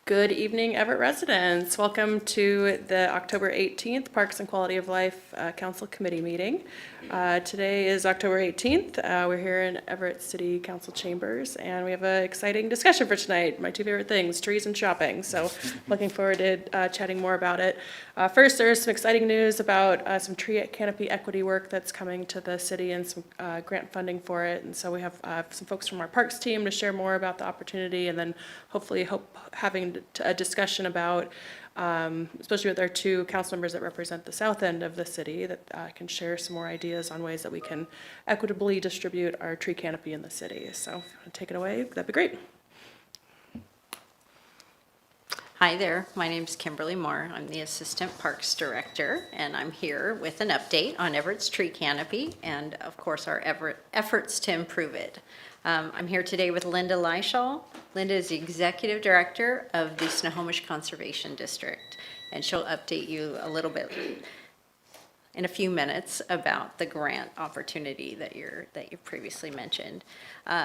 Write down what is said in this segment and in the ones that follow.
Good evening, Everett residents. Welcome to the October 18th Parks and Quality of Life Council Committee meeting. Today is October 18th. We're here in Everett City Council chambers, and we have an exciting discussion for tonight. My two favorite things, trees and shopping. So looking forward to chatting more about it. First, there's some exciting news about some tree canopy equity work that's coming to the city and some grant funding for it. And so we have some folks from our parks team to share more about the opportunity, and then hopefully having a discussion about, especially with our two council members that represent the south end of the city, that can share some more ideas on ways that we can equitably distribute our tree canopy in the city. So if you want to take it away, that'd be great. Hi there, my name is Kimberly Moore. I'm the Assistant Parks Director, and I'm here with an update on Everett's tree canopy and, of course, our efforts to improve it. I'm here today with Linda Leishall. Linda is the Executive Director of the Snohomish Conservation District, and she'll update you a little bit in a few minutes about the grant opportunity that you previously mentioned.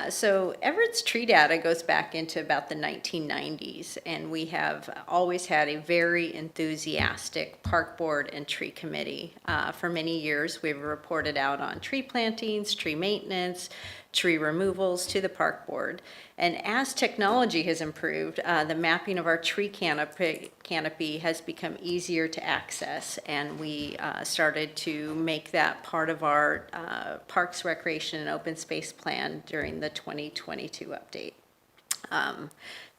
So Everett's tree data goes back into about the 1990s, and we have always had a very enthusiastic park board and tree committee. For many years, we've reported out on tree plantings, tree maintenance, tree removals to the park board. And as technology has improved, the mapping of our tree canopy has become easier to access, and we started to make that part of our Parks, Recreation, and Open Space Plan during the 2022 update.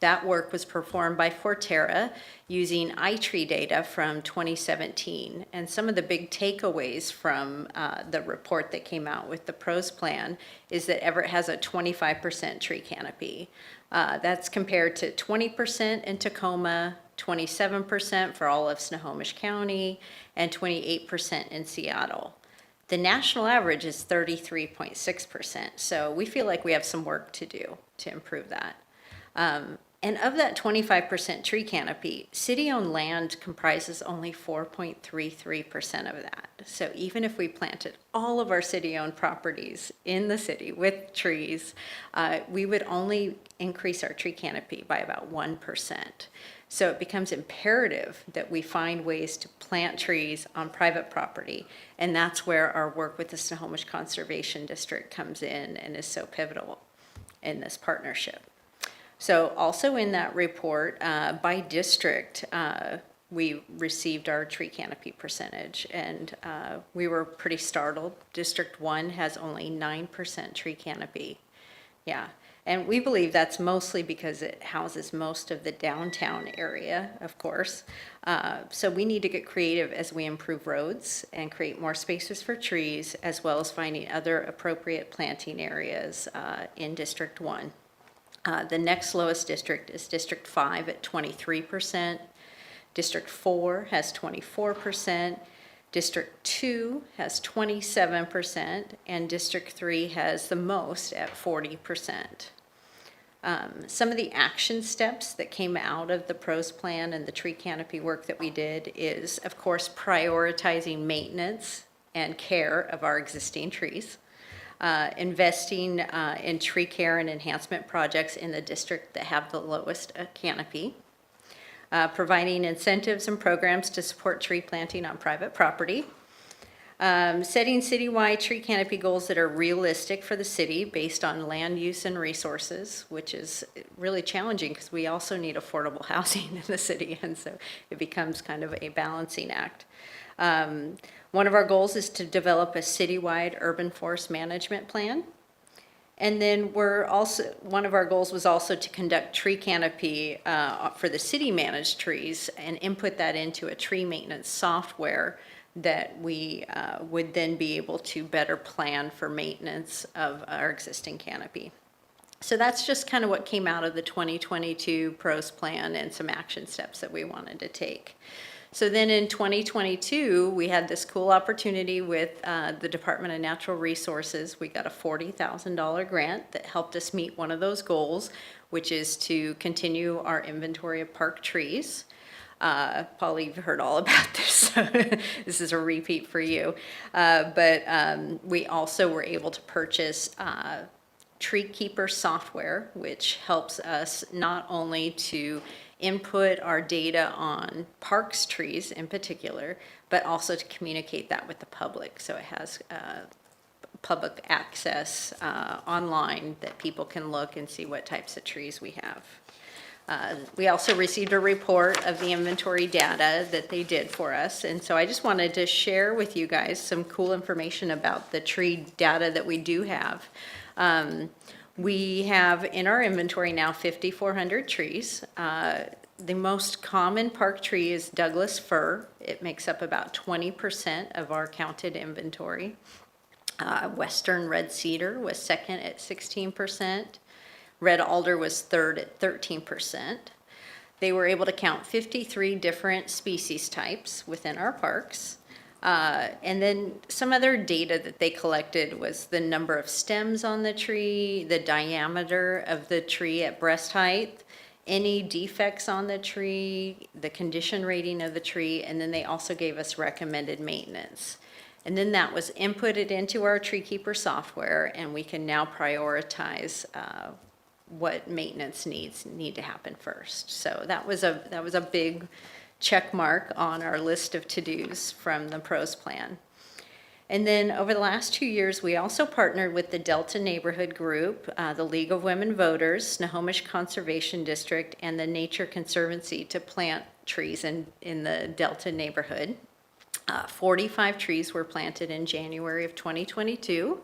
That work was performed by Forterra using iTree data from 2017. And some of the big takeaways from the report that came out with the PROS plan is that Everett has a 25% tree canopy. That's compared to 20% in Tacoma, 27% for all of Snohomish County, and 28% in Seattle. The national average is 33.6%, so we feel like we have some work to do to improve that. And of that 25% tree canopy, city-owned land comprises only 4.33% of that. So even if we planted all of our city-owned properties in the city with trees, we would only increase our tree canopy by about 1%. So it becomes imperative that we find ways to plant trees on private property, and that's where our work with the Snohomish Conservation District comes in and is so pivotal in this partnership. So also in that report, by district, we received our tree canopy percentage, and we were pretty startled. District 1 has only 9% tree canopy. Yeah, and we believe that's mostly because it houses most of the downtown area, of course. So we need to get creative as we improve roads and create more spaces for trees, as well as finding other appropriate planting areas in District 1. The next lowest district is District 5 at 23%. District 4 has 24%. District 2 has 27%. And District 3 has the most at 40%. Some of the action steps that came out of the PROS plan and the tree canopy work that we did is, of course, prioritizing maintenance and care of our existing trees. Investing in tree care and enhancement projects in the district that have the lowest canopy, providing incentives and programs to support tree planting on private property, setting citywide tree canopy goals that are realistic for the city based on land use and resources, which is really challenging because we also need affordable housing in the city, and so it becomes kind of a balancing act. One of our goals is to develop a citywide urban forest management plan. And then one of our goals was also to conduct tree canopy for the city managed trees and input that into a tree maintenance software that we would then be able to better plan for maintenance of our existing canopy. So that's just kind of what came out of the 2022 PROS plan and some action steps that we wanted to take. So then in 2022, we had this cool opportunity with the Department of Natural Resources. We got a $40,000 grant that helped us meet one of those goals, which is to continue our inventory of park trees. Paul, you've heard all about this, so this is a repeat for you. But we also were able to purchase Tree Keeper software, which helps us not only to input our data on parks trees in particular, but also to communicate that with the public. So it has public access online that people can look and see what types of trees we have. We also received a report of the inventory data that they did for us. And so I just wanted to share with you guys some cool information about the tree data that we do have. We have in our inventory now 5,400 trees. The most common park tree is Douglas fir. It makes up about 20% of our counted inventory. Western red cedar was second at 16%. Red alder was third at 13%. They were able to count 53 different species types within our parks. And then some other data that they collected was the number of stems on the tree, the diameter of the tree at breast height, any defects on the tree, the condition rating of the tree, and then they also gave us recommended maintenance. And then that was inputted into our tree keeper software, and we can now prioritize what maintenance need to happen first. So that was a big check mark on our list of to-dos from the PROS plan. And then over the last 2 years, we also partnered with the Delta Neighborhood Group, the League of Women Voters, Snohomish Conservation District, and the Nature Conservancy to plant trees in the Delta neighborhood. 45 trees were planted in January of 2022.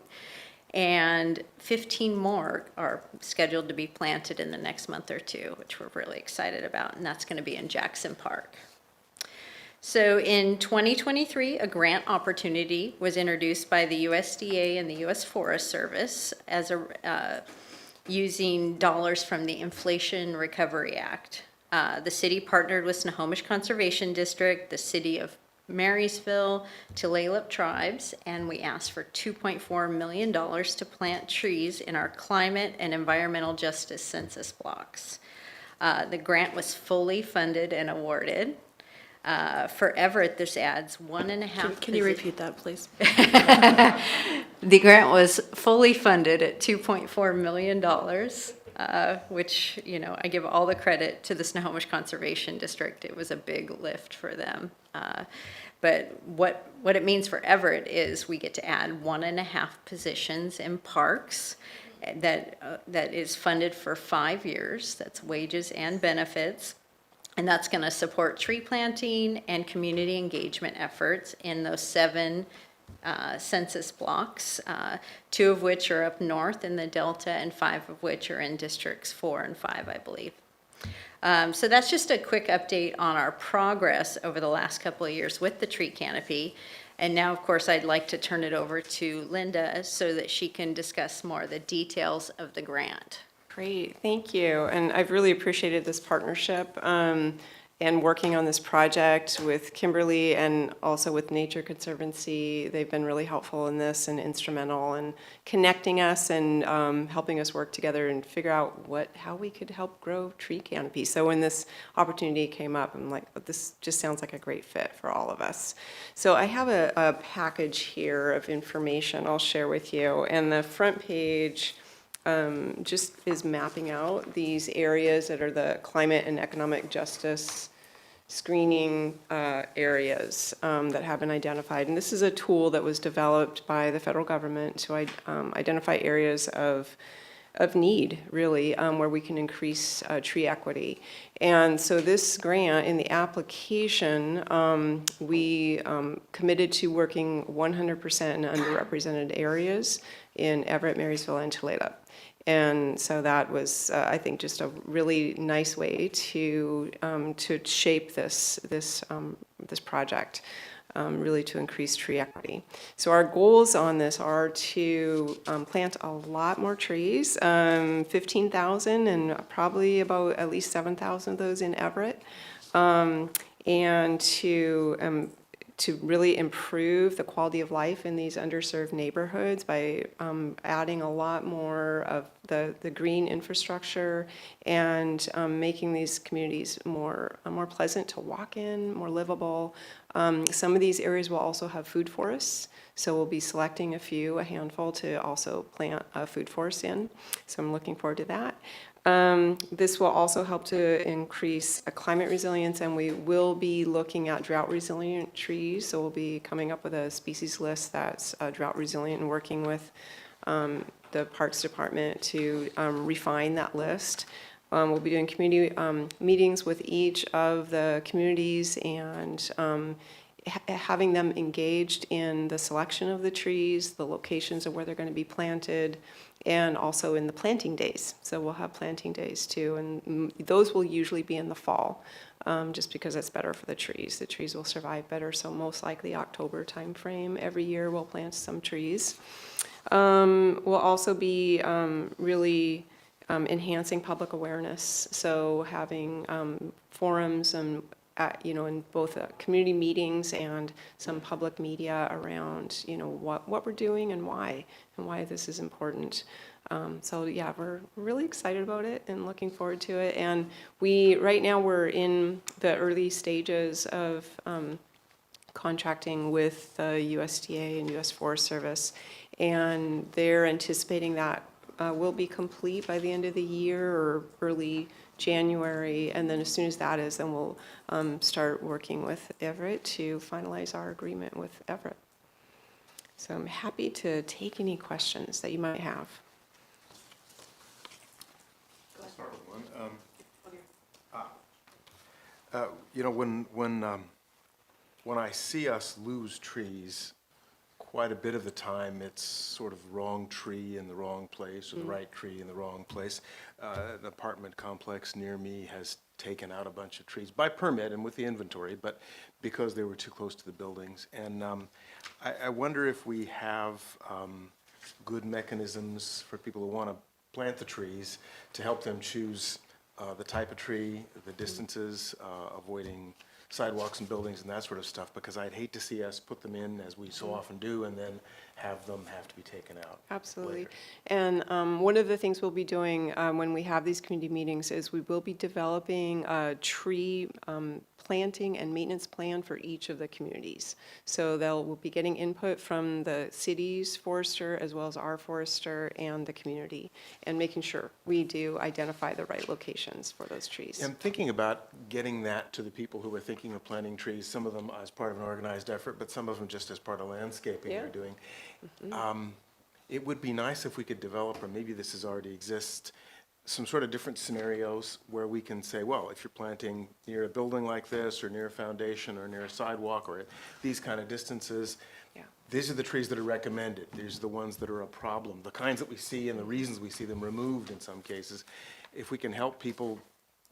And 15 more are scheduled to be planted in the next month or two, which we're really excited about, and that's going to be in Jackson Park. So in 2023, a grant opportunity was introduced by the USDA and the U.S. Forest Service as using dollars from the Inflation Recovery Act. The city partnered with Snohomish Conservation District, the city of Marysville, Tulalip tribes, and we asked for $2.4 million to plant trees in our climate and environmental justice census blocks. The grant was fully funded and awarded. For Everett, this adds 1.5. Can you repeat that, please? The grant was fully funded at $2.4 million, which, you know, I give all the credit to the Snohomish Conservation District. It was a big lift for them. But what it means for Everett is we get to add 1.5 positions in parks that is funded for 5 years. That's wages and benefits. And that's going to support tree planting and community engagement efforts in those 7 census blocks, 2 of which are up north in the Delta and 5 of which are in districts 4 and 5, I believe. So that's just a quick update on our progress over the last couple of years with the tree canopy. And now, of course, I'd like to turn it over to Linda so that she can discuss more of the details of the grant. Great, thank you. And I've really appreciated this partnership and working on this project with Kimberly and also with Nature Conservancy. They've been really helpful in this and instrumental in connecting us and helping us work together and figure out how we could help grow tree canopy. So when this opportunity came up, I'm like, this just sounds like a great fit for all of us. So I have a package here of information I'll share with you. And the front page just is mapping out these areas that are the climate and economic justice screening areas that have been identified. And this is a tool that was developed by the federal government to identify areas of need, really, where we can increase tree equity. And so this grant, in the application, we committed to working 100% in underrepresented areas in Everett, Marysville, and Tulalip. And so that was, I think, just a really nice way to shape this project, really to increase tree equity. So our goals on this are to plant a lot more trees, 15,000, and probably about at least 7,000 of those in Everett, and to really improve the quality of life in these underserved neighborhoods by adding a lot more of the green infrastructure and making these communities more pleasant to walk in, more livable, Some of these areas will also have food forests, so we'll be selecting a handful to also plant a food forest in. So I'm looking forward to that. This will also help to increase climate resilience, and we will be looking at drought resilient trees. So we'll be coming up with a species list that's drought resilient and working with the Parks Department to refine that list. We'll be doing community meetings with each of the communities and having them engaged in the selection of the trees, the locations of where they're going to be planted, and also in the planting days. So we'll have planting days too, and those will usually be in the fall, just because it's better for the trees. The trees will survive better, so most likely October timeframe. Every year we'll plant some trees. We'll also be really enhancing public awareness, so having forums and in both community meetings and some public media around what we're doing and why this is important. So yeah, we're really excited about it and looking forward to it. And right now we're in the early stages of contracting with the USDA and U.S. Forest Service, and they're anticipating that will be complete by the end of the year or early January, and then as soon as that is, then we'll start working with Everett to finalize our agreement with Everett. So I'm happy to take any questions that you might have. I'll start with one. When I see us lose trees, quite a bit of the time it's sort of wrong tree in the wrong place or the right tree in the wrong place. An apartment complex near me has taken out a bunch of trees by permit and with the inventory, but because they were too close to the buildings. And I wonder if we have good mechanisms for people who want to plant the trees to help them choose the type of tree, the distances, avoiding sidewalks and buildings and that sort of stuff, because I'd hate to see us put them in, as we so often do, and then have them have to be taken out. Absolutely. Later. And one of the things we'll be doing when we have these community meetings is we will be developing a tree planting and maintenance plan for each of the communities. So we'll be getting input from the city's forester as well as our forester and the community, and making sure we do identify the right locations for those trees. I'm thinking about getting that to the people who are thinking of planting trees, some of them as part of an organized effort, but some of them just as part of landscaping they're doing. It would be nice if we could develop, or maybe this already exists, some sort of different scenarios where we can say, well, if you're planting near a building like this, or near a foundation, or near a sidewalk, or at these kind of distances, these are the trees that are recommended. These are the ones that are a problem, the kinds that we see and the reasons we see them removed in some cases. If we can help people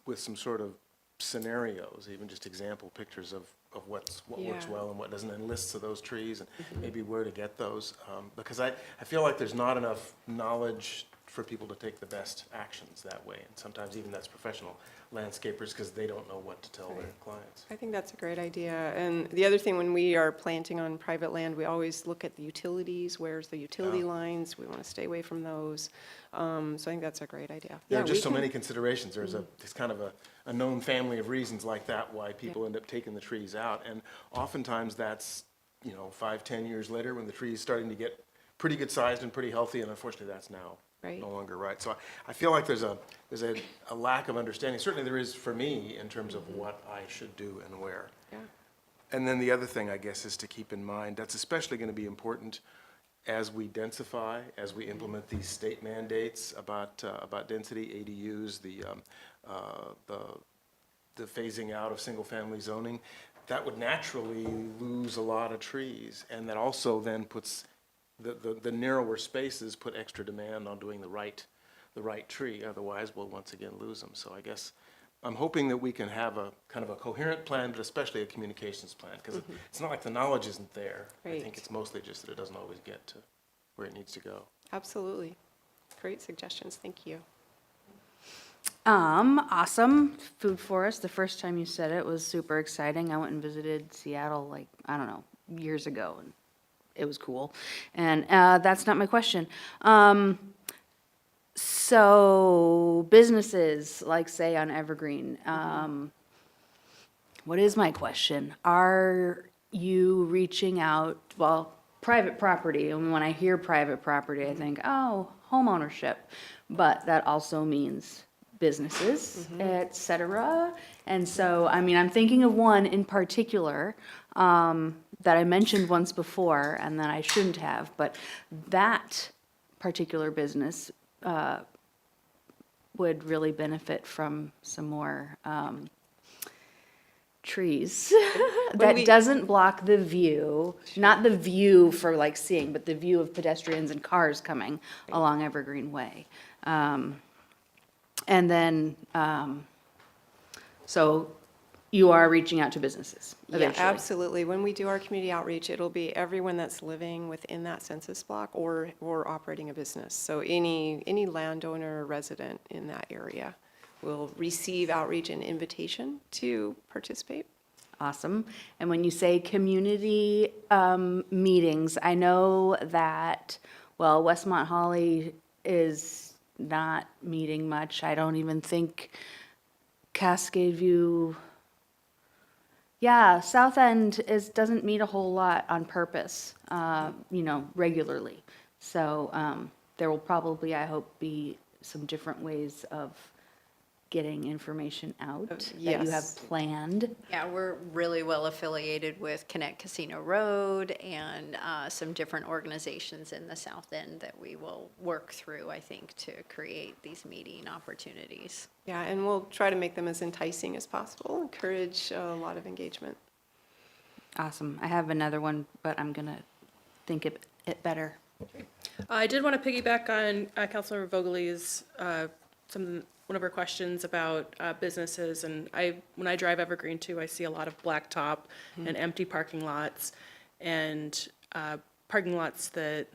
with some sort of scenarios, even just example pictures of what works well and what doesn't, and lists of those trees, and maybe where to get those, because I feel like there's not enough knowledge for people to take the best actions that way, and sometimes even that's professional landscapers, because they don't know what to tell their clients. I think that's a great idea. And the other thing, when we are planting on private land, we always look at the utilities. Where's the utility lines? We want to stay away from those. So I think that's a great idea. There are just so many considerations. There's kind of a known family of reasons like that why people end up taking the trees out, and oftentimes that's 5-10 years later when the tree is starting to get pretty good sized and pretty healthy, and unfortunately that's now no longer right. So I feel like there's a lack of understanding. Certainly there is for me in terms of what I should do and where. Yeah. And then the other thing, I guess, is to keep in mind that's especially going to be important as we densify, as we implement these state mandates about density, ADUs, the phasing out of single-family zoning. That would naturally lose a lot of trees, and that also then puts the narrower spaces put extra demand on doing the right tree. Otherwise, we'll once again lose them. So I guess I'm hoping that we can have a kind of a coherent plan, but especially a communications plan, because it's not like the knowledge isn't there. I think it's mostly just that it doesn't always get to where it needs to go. Absolutely. Great suggestions. Thank you. Awesome. Food forest. The first time you said it was super exciting. I went and visited Seattle, years ago, and it was cool. And that's not my question. So businesses, like say on Evergreen, what is my question? Are you reaching out, well, private property, and when I hear private property, I think, oh, homeownership. But that also means businesses, et cetera. And so, I mean, I'm thinking of one in particular, that I mentioned once before and that I shouldn't have, but that particular business, would really benefit from some more, trees that we- doesn't block the view, not the view for like seeing, but the view of pedestrians and cars coming along Evergreen Way. And then, so you are reaching out to businesses Yeah, eventually? absolutely. When we do our community outreach, it'll be everyone that's living within that census block or operating a business. So any landowner or resident in that area will receive outreach and invitation to participate. Awesome. And when you say community meetings, I know that, well, Westmont Holly is not meeting much. I don't even think Cascade View, yeah, South End doesn't meet a whole lot on purpose, regularly. So there will probably, I hope, be some different ways of getting information out that you have Yes. planned. Yeah, we're really well affiliated with Connect Casino Road and some different organizations in the South End that we will work through, I think, to create these meeting opportunities. Yeah, and we'll try to make them as enticing as possible, encourage a lot of engagement. Awesome. I have another one, but I'm gonna think it better. I did want to piggyback on Councilmember Vogel's, one of her questions about businesses, and when I drive Evergreen too, I see a lot of blacktop and empty parking lots, and parking lots that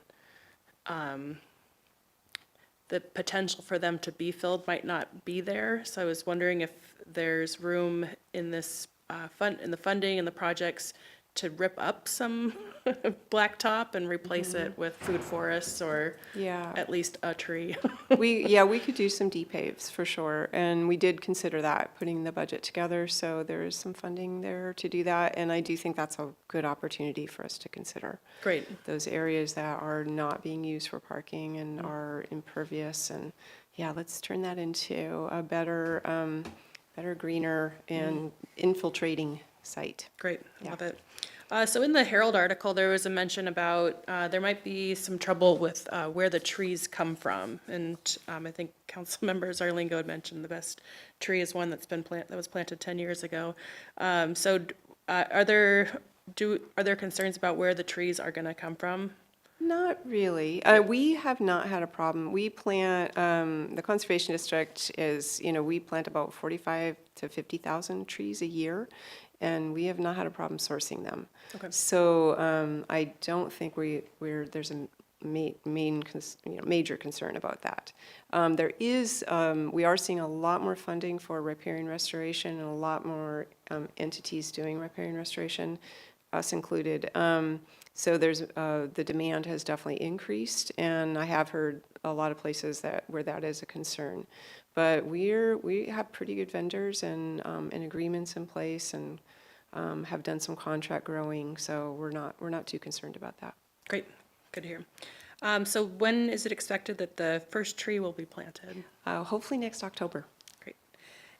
the potential for them to be filled might not be there. So I was wondering if there's room in this in the funding and the projects to rip up some blacktop and replace it with food forests or Yeah. at least a tree. We could do some depaves for sure, and we did consider that, putting the budget together, so there is some funding there to do that, and I do think that's a good opportunity for us to consider. Great. Those areas that are not being used for parking and are impervious, and yeah, let's turn that into a better, greener and infiltrating site. Great, I Yeah. love it. So in the Herald article, there was a mention about there might be some trouble with where the trees come from. And I think council members Arlingo had mentioned the best tree is one that was planted 10 years ago. Are there concerns about where the trees are going to come from? Not really. We have not had a problem. We plant, the Conservation District is, we plant about 45 to 50,000 trees a year, and we have not had a problem sourcing them. Okay. So I don't think there's a major concern about that. We are seeing a lot more funding for repair and restoration, and a lot more entities doing repair and restoration, us included. So the demand has definitely increased, and I have heard a lot of places where that is a concern. But we have pretty good vendors and agreements in place, and have done some contract growing, so we're not too concerned about that. Great, good to hear. So when is it expected that the first tree will be planted? Hopefully next October. Great.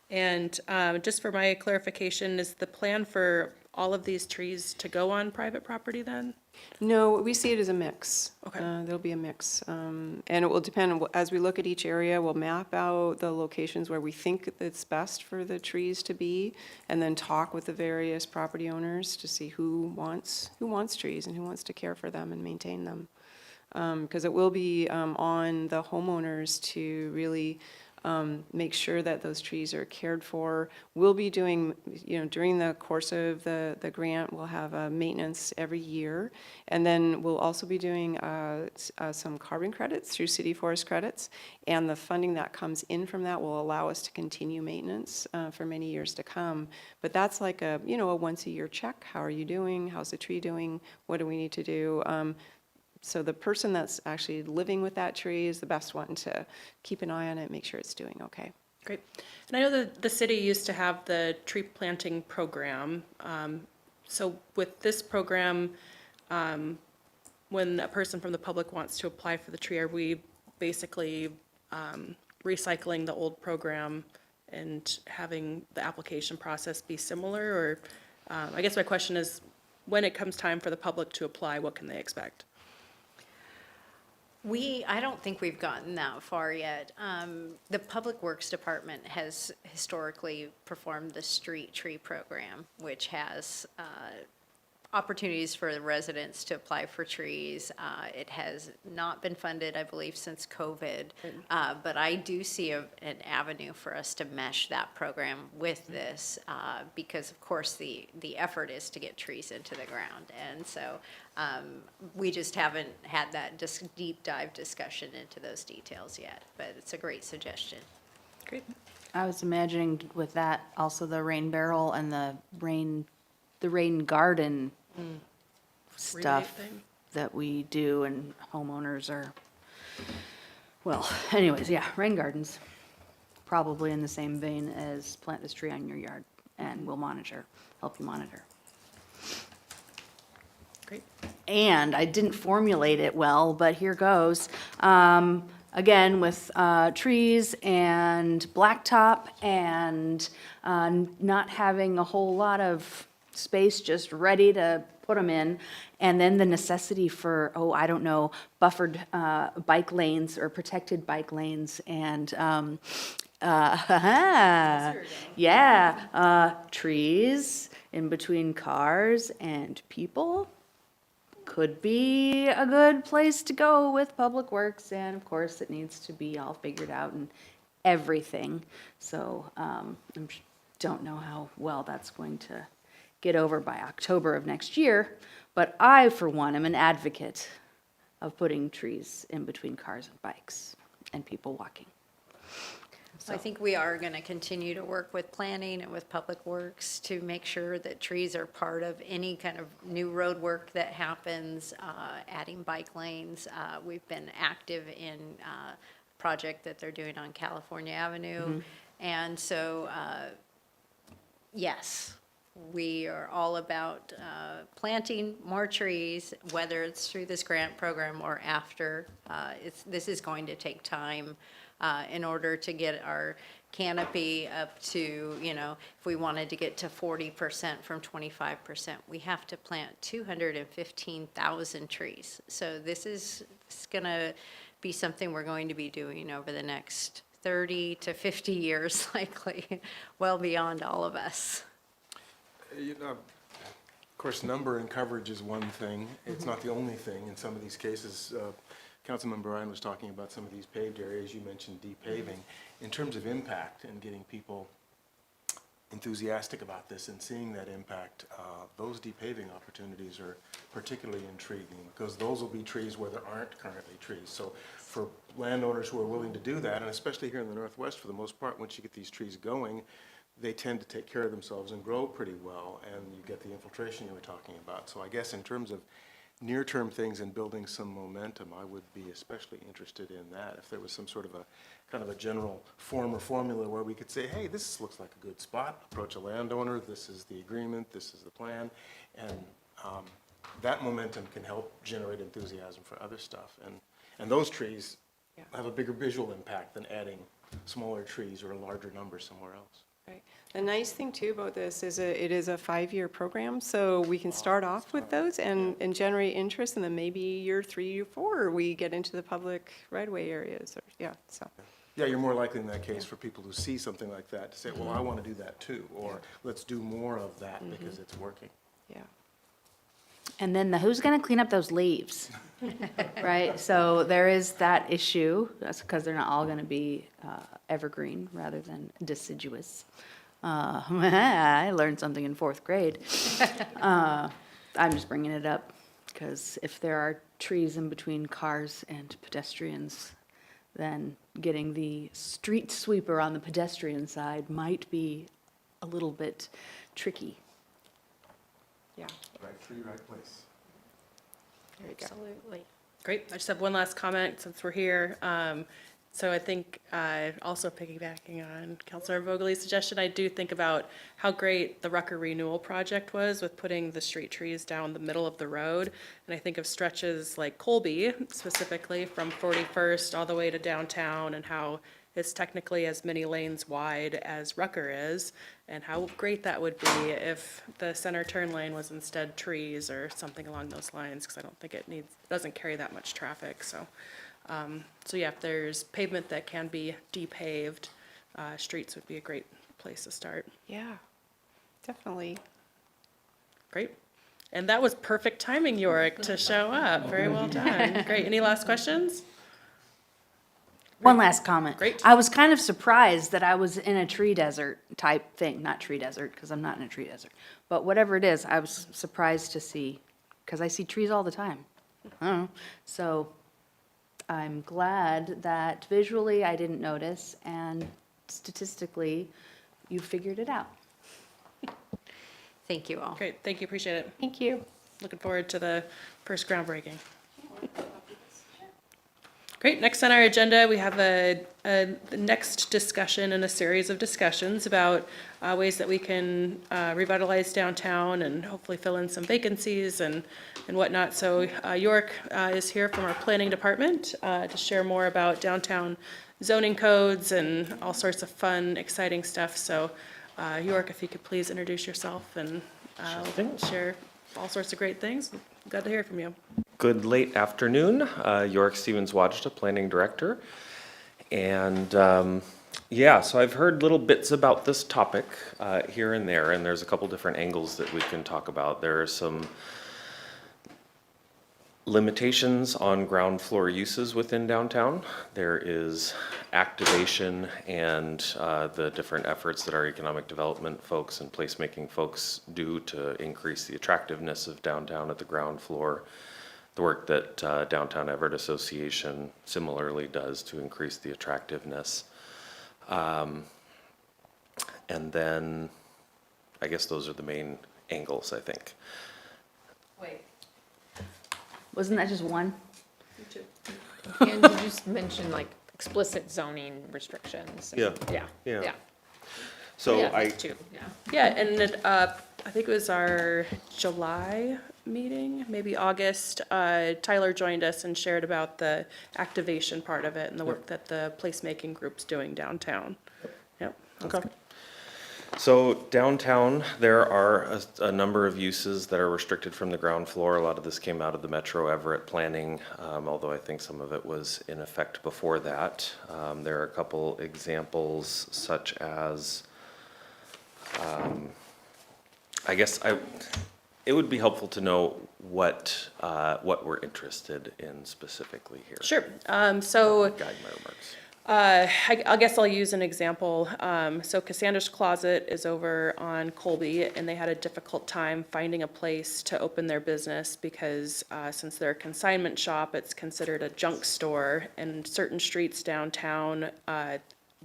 And just for my clarification, is the plan for all of these trees to go on private property then? No, we see it as a mix. Okay. There'll be a mix. And it will depend, as we look at each area, we'll map out the locations where we think it's best for the trees to be, and then talk with the various property owners to see who wants trees and who wants to care for them and maintain them. Because it will be on the homeowners to really make sure that those trees are cared for. We'll be doing, during the course of the grant, we'll have maintenance every year. And then we'll also be doing some carbon credits through city forest credits. And the funding that comes in from that will allow us to continue maintenance for many years to come. But that's like a once a year check. How are you doing? How's the tree doing? What do we need to do? So the person that's actually living with that tree is the best one to keep an eye on it, make sure it's doing okay. Great. And I know that the city used to have the tree planting program So with this program, when a person from the public wants to apply for the tree, are we basically recycling the old program and having the application process be similar? Or, I guess my question is, when it comes time for the public to apply, what can they expect? I don't think we've gotten that far yet. The Public Works Department has historically performed the street tree program, which has opportunities for the residents to apply for trees. It has not been funded, I believe, since COVID. But I do see an avenue for us to mesh that program with this, because of course the effort is to get trees into the ground. And so we just haven't had that deep dive discussion into those details yet, but it's a great suggestion. Great. I was imagining with that also the rain barrel and the rain garden stuff thing. that we do, and homeowners are, well, anyways, yeah, rain gardens. Probably in the same vein as plant this tree on your yard, and we'll help you monitor. Great. And I didn't formulate it well, but here goes. Again, with trees and blacktop and not having a whole lot of space just ready to put them in, and then the necessity for, I don't know, buffered bike lanes or protected bike lanes, and trees in between cars and people could be a good place to go with Public Works, and of course, it needs to be all figured out and everything. So don't know how well that's going to get over by October of next year, but I, for one, am an advocate of putting trees in between cars and bikes and people walking. So I think we are going to continue to work with planning and with Public Works to make sure that trees are part of any kind of new road work that happens, adding bike lanes. We've been active in a project that they're doing on California Avenue. And so, yes, we are all about planting more trees, whether it's through this grant program or after. This is going to take time in order to get our canopy up to, if we wanted to get to 40% from 25%, we have to plant 215,000 trees. So this is going to be something we're going to be doing over the next 30 to 50 years, likely, well beyond all of us. Of course, number and coverage is one thing. It's not the only thing. In some of these cases, Councilmember Ryan was talking about some of these paved areas. You mentioned deep paving. In terms of impact and getting people enthusiastic about this and seeing that impact, those deep paving opportunities are particularly intriguing, because those will be trees where there aren't currently trees. So for landowners who are willing to do that, and especially here in the Northwest, for the most part, once you get these trees going, they tend to take care of themselves and grow pretty well, and you get the infiltration you were talking about. So I guess in terms of near-term things and building some momentum, I would be especially interested in that. If there was some sort of a kind of a general form or formula where we could say, hey, this looks like a good spot, approach a landowner, this is the agreement, this is the plan, and that momentum can help generate enthusiasm for other stuff. And those trees have a bigger visual impact than adding smaller trees or a larger number somewhere else. Right. The nice thing too about this is it is a 5-year program, so we can start off with those and generate interest, and then maybe year 3 or 4 we get into the public right-of-way areas. So. Yeah, you're more likely in that case for people who see something like that to say, well, I want to do that too, or let's do more of that because it's working. Yeah. And then who's going to clean up those leaves? Right? So there is that issue. That's because they're not all going to be evergreen rather than deciduous. I learned something in 4th grade. I'm just bringing it up because if there are trees in between cars and pedestrians, then getting the street sweeper on the pedestrian side might be a little bit tricky. Yeah. Right tree, right place. There you go. Absolutely. Great. I just have one last comment since we're here. So I think, also piggybacking on Councilor Vogel's suggestion, I do think about how great the Rucker Renewal Project was with putting the street trees down the middle of the road. And I think of stretches like Colby specifically from 41st all the way to downtown, and how it's technically as many lanes wide as Rucker is, and how great that would be if the center turn lane was instead trees or something along those lines, because I don't think it doesn't carry that much traffic, so. So yeah, if there's pavement that can be depaved, streets would be a great place to start. Yeah, definitely. Great. And that was perfect timing, Yorick, to show up. Very well done. Great. Any last questions? One last comment. Great. I was kind of surprised that I was in a tree desert type thing, not tree desert, because I'm not in a tree desert. But whatever it is, I was surprised to see, because I see trees all the time. I don't know. So I'm glad that visually I didn't notice, and statistically, you figured it out. Thank you all. Great. Thank you. Appreciate it. Thank you. Looking forward to the first groundbreaking. Great. Next on our agenda, we have the next discussion in a series of discussions about ways that we can revitalize downtown and hopefully fill in some vacancies and whatnot. So York is here from our planning department to share more about downtown zoning codes and all sorts of fun, exciting stuff. So York, if you could please introduce yourself and share all sorts of great things. Glad to hear from you. Good late afternoon. Yorick Stevens Wajda, Planning Director. And yeah, so I've heard little bits about this topic here and there, and there's a couple different angles that we can talk about. There are some limitations on ground floor uses within downtown. There is activation and the different efforts that our economic development folks and placemaking folks do to increase the attractiveness of downtown at the ground floor. The work that Downtown Everett Association similarly does to increase the attractiveness. And then I guess those are the main angles, I think. Wait. Wasn't that just one? And did you just mention like explicit zoning restrictions? Yeah. Yeah. Yeah. Yeah. So Yeah, I, that too, yeah. Yeah, and I think it was our July meeting, maybe August. Tyler joined us and shared about the activation part of it and the work that the placemaking group's doing downtown. Yep. okay. So downtown, there are a number of uses that are restricted from the ground floor. A lot of this came out of the Metro Everett planning, although I think some of it was in effect before that. There are a couple examples such as, I guess it would be helpful to know what we're interested in specifically here. Sure. So Guide my remarks. I guess I'll use an example. So Cassandra's Closet is over on Colby, and they had a difficult time finding a place to open their business because since they're a consignment shop, it's considered a junk store. And certain streets downtown,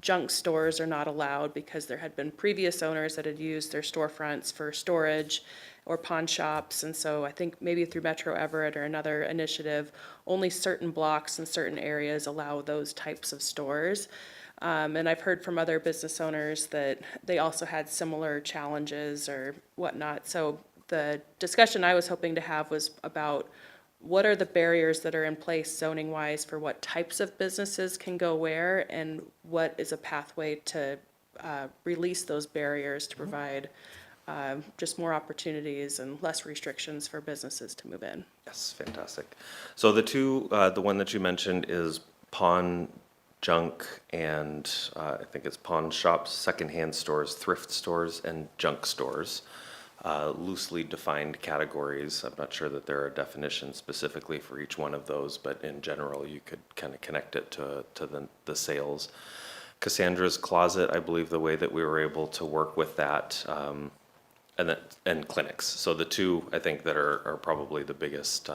junk stores are not allowed because there had been previous owners that had used their storefronts for storage or pawn shops. And so I think maybe through Metro Everett or another initiative, only certain blocks and certain areas allow those types of stores. And I've heard from other business owners that they also had similar challenges or whatnot. So the discussion I was hoping to have was about what are the barriers that are in place zoning wise for what types of businesses can go where, and what is a pathway to release those barriers to provide just more opportunities and less restrictions for businesses to move in. Yes, fantastic. So the one that you mentioned is pawn, junk, and I think it's pawn shops, secondhand stores, thrift stores, and junk stores. Loosely defined categories. I'm not sure that there are definitions specifically for each one of those, but in general, you could kind of connect it to the sales. Cassandra's Closet, I believe the way that we were able to work with that, and clinics. So the two, I think, that are probably the biggest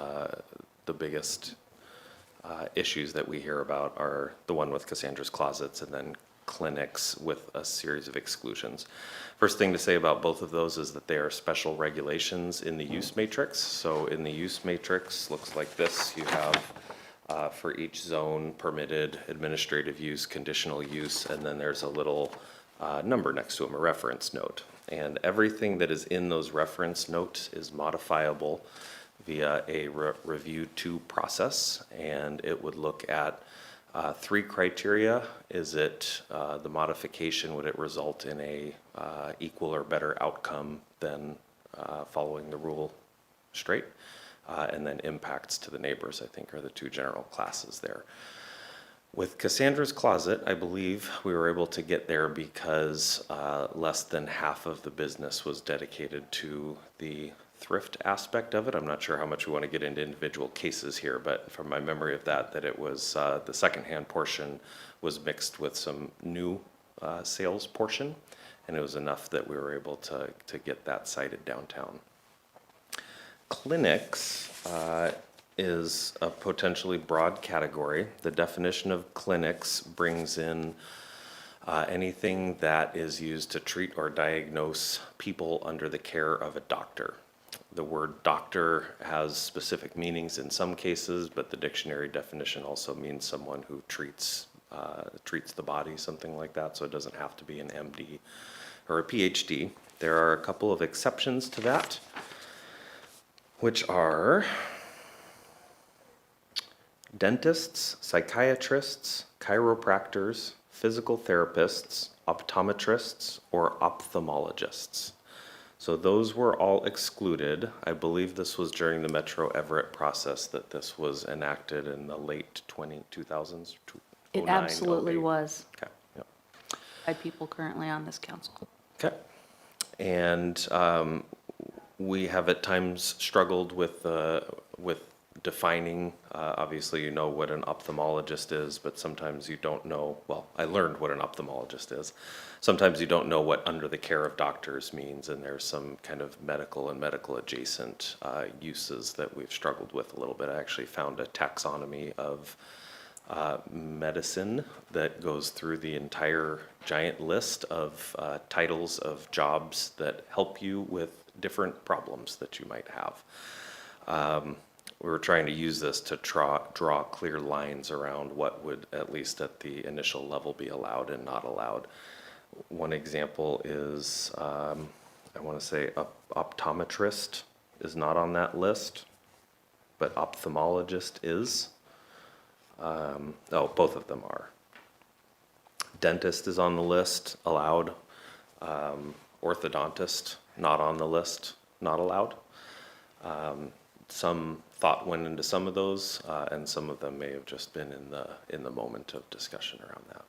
issues that we hear about are the one with Cassandra's Closets and then clinics with a series of exclusions. First thing to say about both of those is that they are special regulations in the use matrix. So in the use matrix, looks like this. You have for each zone: permitted, administrative use, conditional use, and then there's a little number next to them, a reference note. And everything that is in those reference notes is modifiable via a review to process, and it would look at three criteria. Is it the modification, would it result in a equal or better outcome than following the rule straight? And then impacts to the neighbors, I think, are the two general classes there. With Cassandra's Closet, I believe we were able to get there because less than half of the business was dedicated to the thrift aspect of it. I'm not sure how much we want to get into individual cases here, but from my memory of that it was the secondhand portion was mixed with some new sales portion, and it was enough that we were able to get that sited downtown. Clinics is a potentially broad category. The definition of clinics brings in anything that is used to treat or diagnose people under the care of a doctor. The word doctor has specific meanings in some cases, but the dictionary definition also means someone who treats the body, something like that, so it doesn't have to be an MD or a PhD. There are a couple of exceptions to that, which are dentists, psychiatrists, chiropractors, physical therapists, optometrists, or ophthalmologists. So those were all excluded. I believe this was during the Metro Everett process that this was enacted in the late 2000s. It 09, absolutely 08. was, Okay, yep. by people currently on this council. Okay. And we have at times struggled with defining, obviously you know what an ophthalmologist is, but sometimes you don't know, well, I learned what an ophthalmologist is. Sometimes you don't know what under the care of doctors means, and there's some kind of medical and medical adjacent uses that we've struggled with a little bit. I actually found a taxonomy of medicine that goes through the entire giant list of titles of jobs that help you with different problems that you might have. We were trying to use this to draw clear lines around what would, at least at the initial level, be allowed and not allowed. One example is, I want to say optometrist is not on that list, but ophthalmologist is. Both of them are. Dentist is on the list, allowed. Orthodontist, not on the list, not allowed. Some thought went into some of those, and some of them may have just been in the moment of discussion around that.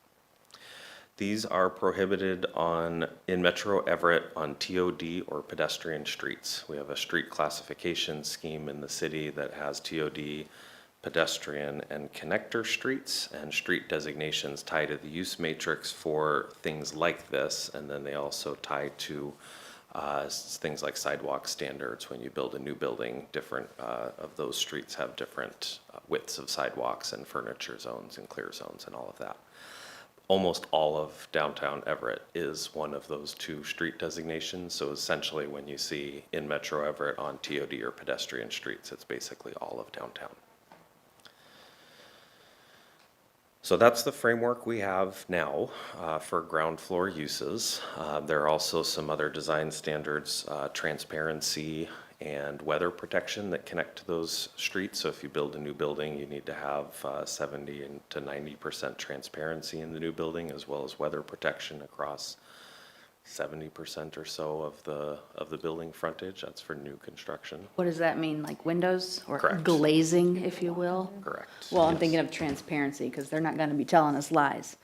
These are prohibited in Metro Everett on TOD or pedestrian streets. We have a street classification scheme in the city that has TOD, pedestrian, and connector streets, and street designations tie to the use matrix for things like this, and then they also tie to things like sidewalk standards. When you build a new building, different of those streets have different widths of sidewalks and furniture zones and clear zones and all of that. Almost all of downtown Everett is one of those two street designations, so essentially when you see in Metro Everett on TOD or pedestrian streets, it's basically all of downtown. So that's the framework we have now for ground floor uses. There are also some other design standards, transparency and weather protection that connect to those streets. So if you build a new building, you need to have 70 to 90% transparency in the new building, as well as weather protection across 70% or so of the building frontage. That's for new construction. What does that mean, like windows or Correct. glazing, if you will? Correct. Well, I'm Yes. thinking of transparency, because they're not gonna be telling us lies,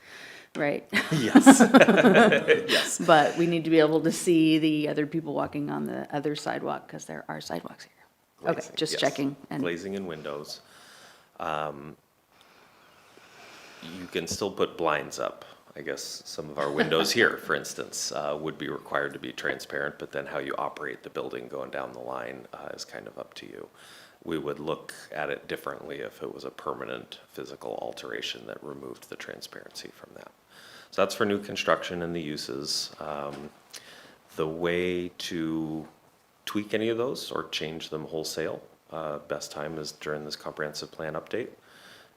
right? Yes. Yes. But we need to be able to see the other people walking on the other sidewalk, because there are sidewalks here. Okay, Glazing, just yes. checking. And Glazing and windows. You can still put blinds up. I guess some of our windows here, for instance, would be required to be transparent, but then how you operate the building going down the line is kind of up to you. We would look at it differently if it was a permanent physical alteration that removed the transparency from that. So that's for new construction and the uses. The way to tweak any of those or change them wholesale, best time is during this comprehensive plan update.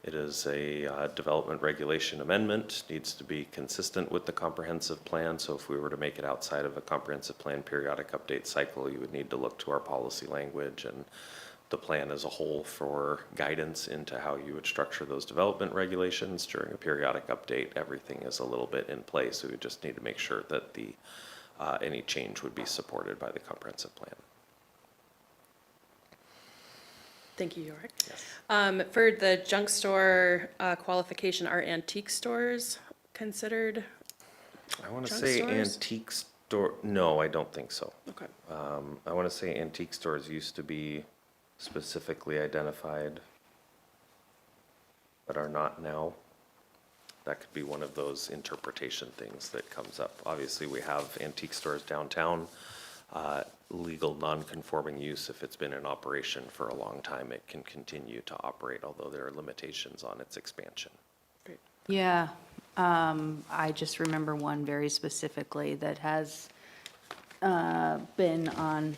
It is a development regulation amendment, needs to be consistent with the comprehensive plan. So if we were to make it outside of a comprehensive plan periodic update cycle, you would need to look to our policy language and the plan as a whole for guidance into how you would structure those development regulations. During a periodic update, everything is a little bit in place. So we just need to make sure that any change would be supported by the comprehensive plan. Thank you, Yorick. For the junk store qualification, are antique stores considered? I want to Junk say stores? antique store, no, I don't think so. Okay. I want to say antique stores used to be specifically identified, but are not now. That could be one of those interpretation things that comes up. Obviously, we have antique stores downtown. Legal non-conforming use, if it's been in operation for a long time, it can continue to operate, although there are limitations on its expansion. Great. Yeah, I just remember one very specifically that has been on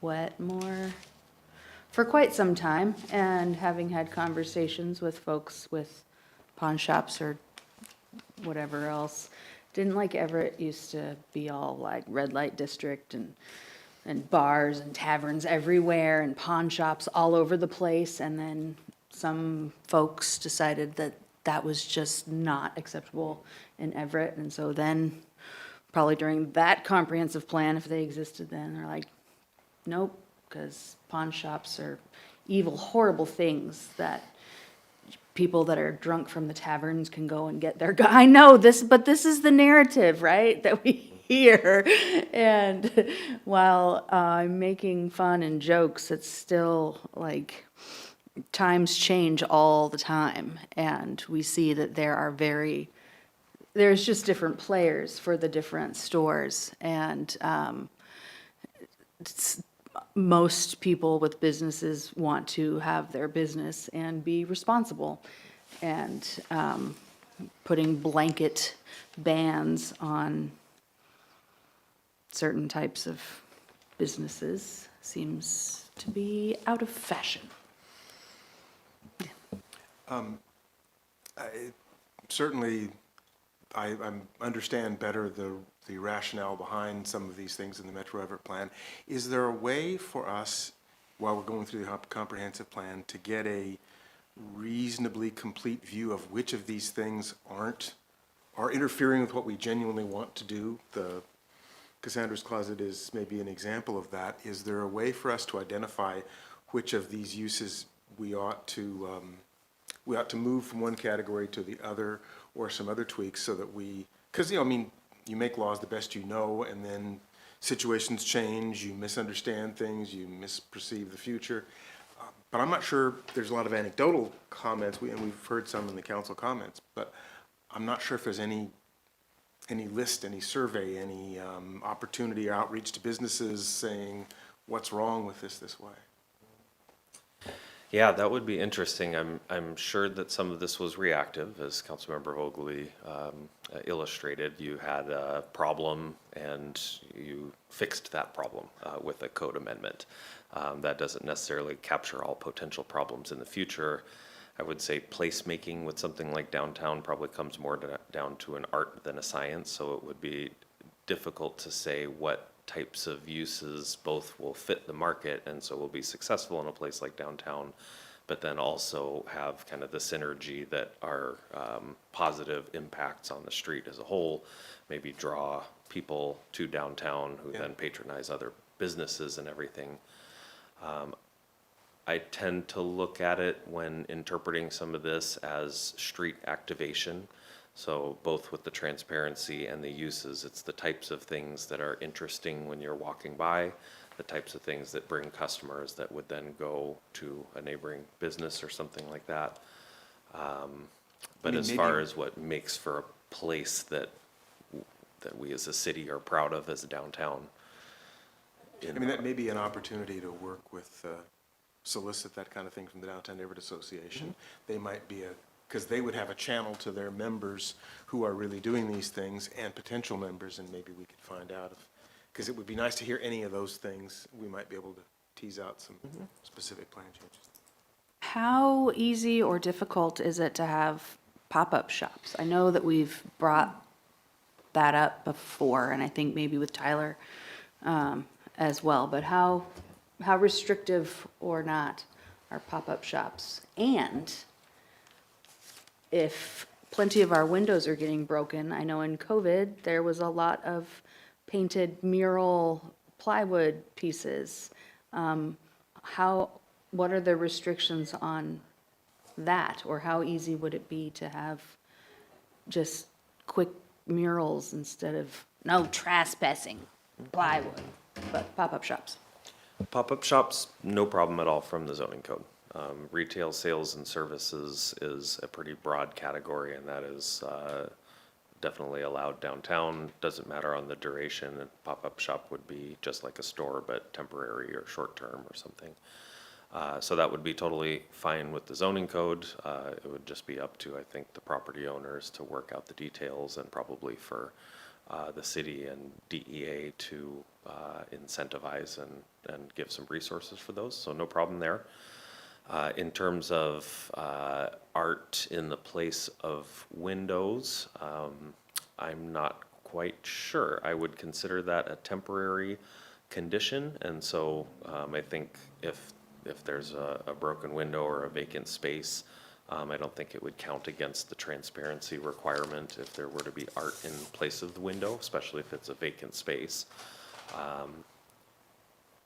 Wetmore for quite some time, and having had conversations with folks with pawn shops or whatever else, didn't like Everett used to be all like red light district and bars and taverns everywhere and pawn shops all over the place. And then some folks decided that that was just not acceptable in Everett. And so then, probably during that comprehensive plan, if they existed then, they're like, nope, because pawn shops are evil, horrible things that people that are drunk from the taverns can go and get their I know this, but this is the narrative, right, that we hear. And while I'm making fun and jokes, it's still like times change all the time. And we see that there's just different players for the different stores. And most people with businesses want to have their business and be responsible. And putting blanket bans on certain types of businesses seems to be out of fashion. Certainly, I understand better the rationale behind some of these things in the Metro Everett plan. Is there a way for us, while we're going through the comprehensive plan, to get a reasonably complete view of which of these things are interfering with what we genuinely want to do? The Cassandra's Closet is maybe an example of that. Is there a way for us to identify which of these uses we ought to move from one category to the other, or some other tweaks, so that because, you make laws the best you know, and then situations change, you misunderstand things, you misperceive the future. But I'm not sure, there's a lot of anecdotal comments, and we've heard some in the council comments, but I'm not sure if there's any list, any survey, any opportunity or outreach to businesses saying, what's wrong with this way? Yeah, that would be interesting. I'm sure that some of this was reactive, as Councilmember Vogely illustrated. You had a problem and you fixed that problem with a code amendment. That doesn't necessarily capture all potential problems in the future. I would say placemaking with something like downtown probably comes more down to an art than a science, so it would be difficult to say what types of uses both will fit the market and so will be successful in a place like downtown, but then also have kind of the synergy that are positive impacts on the street as a whole, maybe draw people to downtown who then patronize other businesses and everything. I tend to look at it when interpreting some of this as street activation. So both with the transparency and the uses, it's the types of things that are interesting when you're walking by, the types of things that bring customers that would then go to a neighboring business or something like that. But as far as what makes for a place that we as a city are proud of as a downtown. That may be an opportunity to work with, solicit that kind of thing from the Downtown Neighborhood Association. Mm-hmm. They might be because they would have a channel to their members who are really doing these things and potential members, and maybe we could find out because it would be nice to hear any of those things. We might be able to tease out some specific plan changes. how easy or difficult is it to have pop-up shops? I know that we've brought that up before, and I think maybe with Tyler as well, but how restrictive or not are pop-up shops? And if plenty of our windows are getting broken, I know in COVID, there was a lot of painted mural plywood pieces. What are the restrictions on that? Or how easy would it be to have just quick murals instead of no trespassing, plywood, but pop-up shops? Pop-up shops, no problem at all from the zoning code. Retail sales and services is a pretty broad category, and that is definitely allowed downtown. Doesn't matter on the duration. A pop-up shop would be just like a store, but temporary or short-term or something. So that would be totally fine with the zoning code. It would just be up to, I think, the property owners to work out the details, and probably for the city and DEA to incentivize and give some resources for those. So no problem there. In terms of art in the place of windows, I'm not quite sure. I would consider that a temporary condition, and so I think if there's a broken window or a vacant space, I don't think it would count against the transparency requirement if there were to be art in place of the window, especially if it's a vacant space.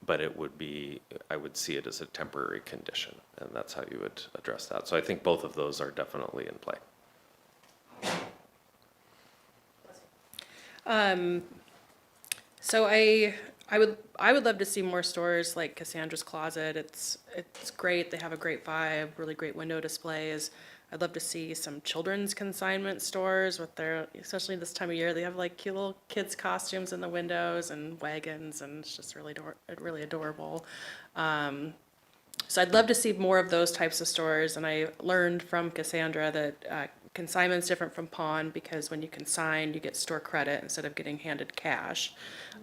But it would be, I would see it as a temporary condition, and that's how you would address that. So I think both of those are definitely in play. So I would love to see more stores like Cassandra's Closet. It's great. They have a great vibe, really great window displays. I'd love to see some children's consignment stores with their, especially this time of year, they have like cute little kids' costumes in the windows and wagons, and it's just really adorable. So I'd love to see more of those types of stores, and I learned from Cassandra that consignment's different from pawn, because when you consign, you get store credit instead of getting handed cash.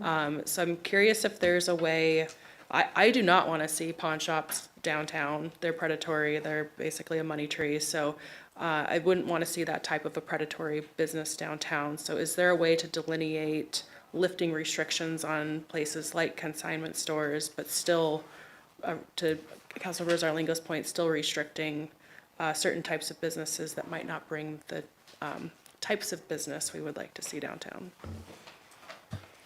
So I'm curious if there's a way. I do not want to see pawn shops downtown. They're predatory. They're basically a money tree. So I wouldn't want to see that type of a predatory business downtown. So is there a way to delineate lifting restrictions on places like consignment stores, but still, to Councilor Zarlingo's point, still restricting certain types of businesses that might not bring the types of business we would like to see downtown?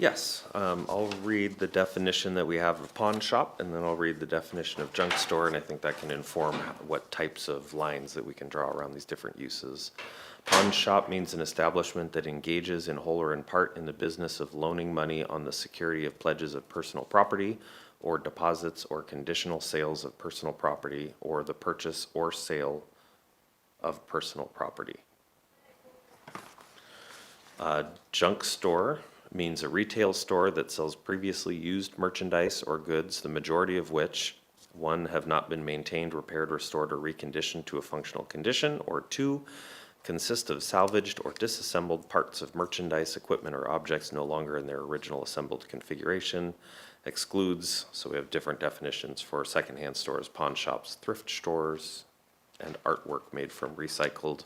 Yes, I'll read the definition that we have of pawn shop, and then I'll read the definition of junk store, and I think that can inform what types of lines that we can draw around these different uses. Pawn shop means an establishment that engages in whole or in part in the business of loaning money on the security of pledges of personal property, or deposits or conditional sales of personal property, or the purchase or sale of personal property. Junk store means a retail store that sells previously used merchandise or goods, the majority of which, 1, have not been maintained, repaired, restored, or reconditioned to a functional condition, or 2, consist of salvaged or disassembled parts of merchandise, equipment, or objects no longer in their original assembled configuration. Excludes, so we have different definitions for secondhand stores, pawn shops, thrift stores, and artwork made from recycled.